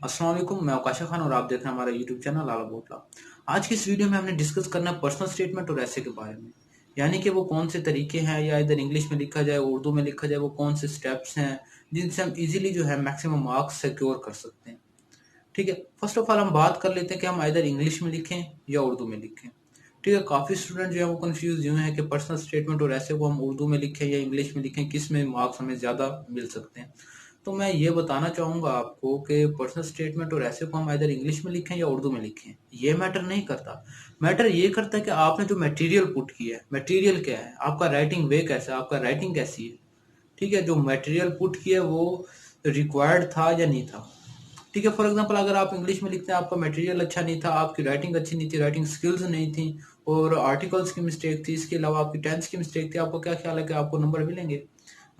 अस्सलाम वालेकुम, मैं आकाशा खान और आप देख रहे हैं हमारा यूट्यूब चैनल लाला बोटला। आज की इस वीडियो में हमने डिस्कस करना है पर्सनल स्टेटमेंट और ऐसे के बारे में। यानी कि वो कौन से तरीके हैं, या इधर इंग्लिश में लिखा जाए उर्दू में लिखा जाए, वो कौन से स्टेप्स हैं जिनसे हम इजीली जो है मैक्सिमम मार्क्स सिक्योर कर सकते हैं। ठीक है, फर्स्ट ऑफ ऑल हम बात कर लेते हैं कि हम इधर इंग्लिश में लिखें या उर्दू में लिखें। ठीक है, काफ़ी स्टूडेंट जो है वो कंफ्यूज यूँ है कि पर्सनल स्टेटमेंट और ऐसे को हम उर्दू में लिखें या इंग्लिश में लिखें, किस में मार्क्स हमें ज़्यादा मिल सकते हैं। तो मैं ये बताना चाहूँगा आपको कि पर्सनल स्टेटमेंट और ऐसे को हम इधर इंग्लिश में लिखें या उर्दू में लिखें, ये मैटर नहीं करता। मैटर ये करता है कि आपने जो मटेरियल पुट किया है, मटेरियल क्या है, आपका राइटिंग वे कैसा है, आपका राइटिंग कैसी है। ठीक है, जो मटेरियल पुट किया वो रिक्वायर्ड था या नहीं था। ठीक है, फॉर एग्जांपल अगर आप इंग्लिश में लिखते हैं, आपका मटेरियल अच्छा नहीं था, आपकी राइटिंग अच्छी नहीं थी, राइटिंग स्किल्स नहीं थी और आर्टिकल्स की मिस्टेक थी, इसके अलावा आपकी टेंस की मिस्टेक थी, आपको क्या ख्याल है कि आपको नंबर मिलेंगे?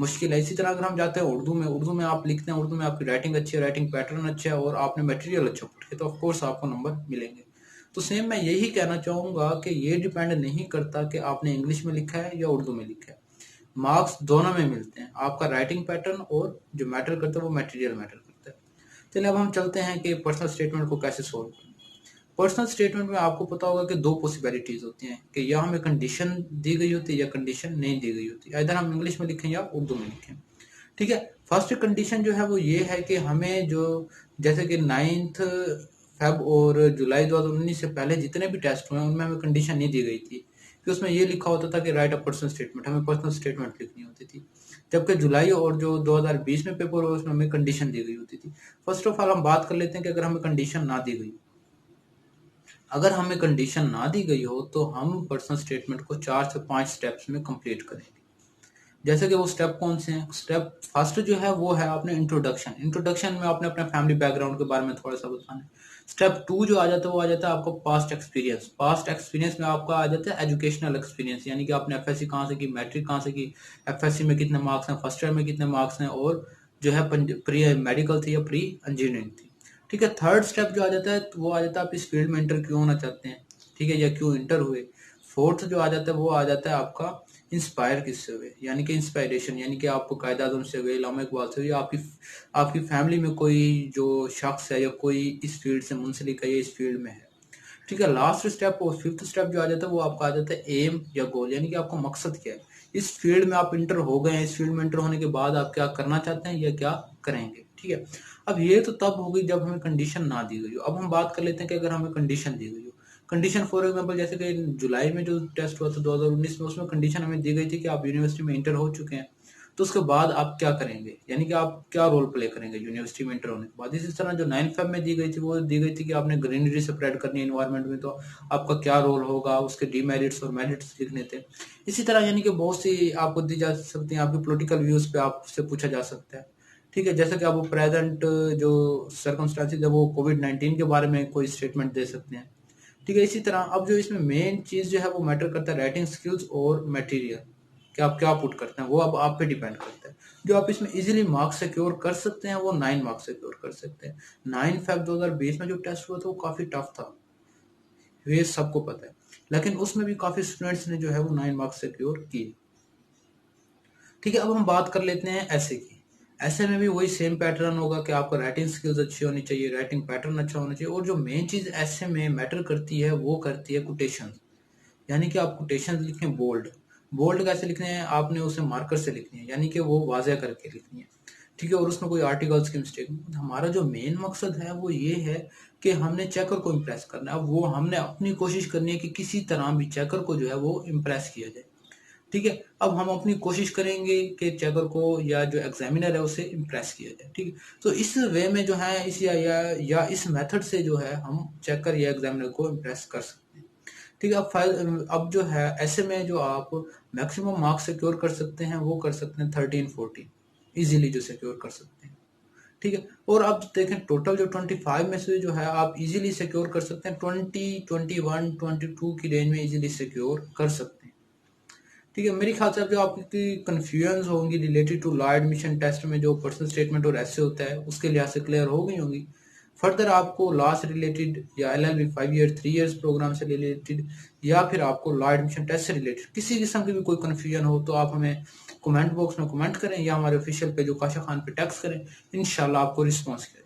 मुश्किल है। इसी तरह अगर हम जाते हैं उर्दू में आप लिखते हैं, उर्दू में आपकी राइटिंग अच्छी है, राइटिंग पैटर्न अच्छा है और आपने मटेरियल अच्छा पुट किया, तो ऑफ कोर्स आपको नंबर मिलेंगे। तो सेम मैं यही कहना चाहूंगा कि ये डिपेंड नहीं करता कि आपने इंग्लिश में लिखा है या उर्दू में लिखा है। मार्क्स दोनों में मिलते हैं, आपका राइटिंग पैटर्न और जो मैटर करता है वो मटेरियल मैटर करता है। चलिए अब हम चलते हैं कि पर्सनल स्टेटमेंट को कैसे सोल्व करें। पर्सनल स्टेटमेंट में आपको पता होगा कि दो पॉसिबिलिटीज होती हैं कि या हमें कंडीशन दी गई होती है या कंडीशन नहीं दी गई होती है। इधर हम इंग्लिश में लिखें या उर्दू में लिखें। ठीक है, फर्स्ट कंडीशन जो है वो ये है कि हमें जो, जैसे कि 9th फेब और जुलाई 2019 से पहले जितने भी टेस्ट हुए हैं उनमें हमें कंडीशन नहीं दी गई थी कि उसमें ये लिखा होता था कि राइट अ पर्सनल स्टेटमेंट, हमें पर्सनल स्टेटमेंट लिखनी होती थी। जबकि जुलाई और जो 2020 में पेपर हुआ उसमें हमें कंडीशन दी गई होती थी। फर्स्ट ऑफ ऑल हम बात कर लेते हैं कि अगर हमें कंडीशन ना दी गई, अगर हमें कंडीशन ना दी गई हो तो हम पर्सनल स्टेटमेंट को 4 से 5 स्टेप्स में कंप्लीट करेंगे। जैसे कि वो स्टेप कौन से हैं? स्टेप फर्स्ट जो है वो है अपने इंट्रोडक्शन। इंट्रोडक्शन में आपने अपने फैमिली बैकग्राउंड के बारे में थोड़ा सा बताना है। स्टेप टू जो आ जाता है वो आ जाता है आपको पास्ट एक्सपीरियंस। पास्ट एक्सपीरियंस में आपका आ जाता है एजुकेशनल एक्सपीरियंस, यानी कि आपने एफएससी कहाँ से की, मैट्रिक कहाँ से की, एफएससी में कितने मार्क्स हैं, फर्स्ट ईयर में कितने मार्क्स हैं और जो है प्री मेडिकल थी या प्री इंजीनियरिंग थी। ठीक है, थर्ड स्टेप जो आ जाता है वो आ जाता है आप इस फील्ड में इंटर क्यों होना चाहते हैं, ठीक है, या क्यों इंटर हुए। फोर्थ जो आ जाता है वो आ जाता है आपका इंस्पायर किससे हुए, यानी कि इंस्पायरेशन, यानी कि आपको कायद आजम से हुए, इलामा इकबाल से हुए, या आपकी फैमिली में कोई जो शख्स है या कोई इस फील्ड से मुंसलिक है या इस फील्ड में है। ठीक है, लास्ट स्टेप और फिफ्थ स्टेप जो आ जाता है वो आपका आ जाता है एम या गोल, यानी कि आपका मकसद क्या है। इस फील्ड में आप इंटर हो गए हैं, इस फील्ड में इंटर होने के बाद आप क्या करना चाहते हैं या क्या करेंगे। ठीक है, अब ये तो तब होगी जब हमें कंडीशन ना दी गई हो। अब हम बात कर लेते हैं कि अगर हमें कंडीशन दी गई हो। कंडीशन फॉर एग्जांपल जैसे कि जुलाई में जो टेस्ट हुआ था 2019 में, उसमें कंडीशन हमें दी गई थी कि आप यूनिवर्सिटी में इंटर हो चुके हैं, तो उसके बाद आप क्या करेंगे, यानी कि आप क्या रोल प्ले करेंगे यूनिवर्सिटी में इंटर होने के बाद। इसी तरह जो 9 फेब में दी गई थी वो दी गई थी कि आपने ग्रीनरी स्प्रेड करनी है इन्वायरमेंट में, तो आपका क्या रोल होगा, उसके डीमेरिट्स और मेरिट्स लिखने थे। इसी तरह यानी कि बहुत सी आपको दी जा सकती हैं, आपके पॉलिटिकल व्यूज पे आपसे पूछा जा सकता है। ठीक है, जैसे कि आप वो प्रेजेंट जो सर्कमस्टांसिस है वो कोविड-19 के बारे में कोई स्टेटमेंट दे सकते हैं। ठीक है, इसी तरह अब जो इसमें मेन चीज जो है वो मैटर करता है राइटिंग स्किल्स और मटेरियल, कि आप क्या पुट करते हैं वो अब आप पे डिपेंड करता है। जो आप इसमें इजीली मार्क्स सिक्योर कर सकते हैं वो 9 मार्क्स सिक्योर कर सकते हैं। 9 फेब 2020 में जो टेस्ट हुआ था वो काफी टफ था, ये सबको पता है, लेकिन उसमें भी काफी स्टूडेंट्स ने जो है वो 9 मार्क्स सिक्योर किए। ठीक है, अब हम बात कर लेते हैं ऐसे की। ऐसे में भी वही सेम पैटर्न होगा कि आपको राइटिंग स्किल्स अच्छी होनी चाहिए, राइटिंग पैटर्न अच्छा होना चाहिए, और जो मेन चीज ऐसे में मैटर करती है वो करती है कोटेशन। यानी कि आप कोटेशन लिखें बोल्ड। बोल्ड कैसे लिखने हैं, आपने उसे मार्कर से लिखनी है, यानी कि वो वाज़ह करके लिखनी है। ठीक है, और उसमें कोई आर्टिकल्स की मिस्टेक। हमारा जो मेन मकसद है वो ये है कि हमने चेकर को इम्प्रेस करना है। अब वो हमने अपनी कोशिश करनी है कि किसी तरह भी चेकर को जो है वो इम्प्रेस किया जाए। ठीक है, अब हम अपनी कोशिश करेंगे कि चेकर को या जो एग्जामिनर है उसे इम्प्रेस किया जाए। ठीक है, तो इस वे में जो है इस या इस मेथड से जो है हम चेकर या एग्जामिनर को इम्प्रेस कर सकते हैं। ठीक है, अब जो है ऐसे में जो आप मैक्सिमम मार्क्स सिक्योर कर सकते हैं वो कर सकते हैं 13-14 इजीली जो सिक्योर कर सकते हैं। ठीक है, और अब देखें टोटल जो 25 में से जो है आप इजीली सिक्योर कर सकते हैं 20, 21, 22 की रेंज में इजीली सिक्योर कर सकते हैं। ठीक है, मेरे ख्याल से अब जो आपकी कन्फ्यूजन होंगी related to law admission test में जो पर्सनल स्टेटमेंट और ऐसे होता है उसके लिहाज से क्लियर हो गई होंगी। फर्दर आपको लॉ से रिलेटेड या LLB 5 ईयर 3 इयर्स प्रोग्राम से रिलेटेड या फिर आपको लॉ एडमिशन टेस्ट से रिलेटेड किसी किस्म की भी कोई कन्फ्यूजन हो तो आप हमें कमेंट बॉक्स में कमेंट करें या हमारे ऑफिशियल पेज आकाशा खान पे टैक्स करें। इंशाल्लाह आपको रिस्पॉन्स किया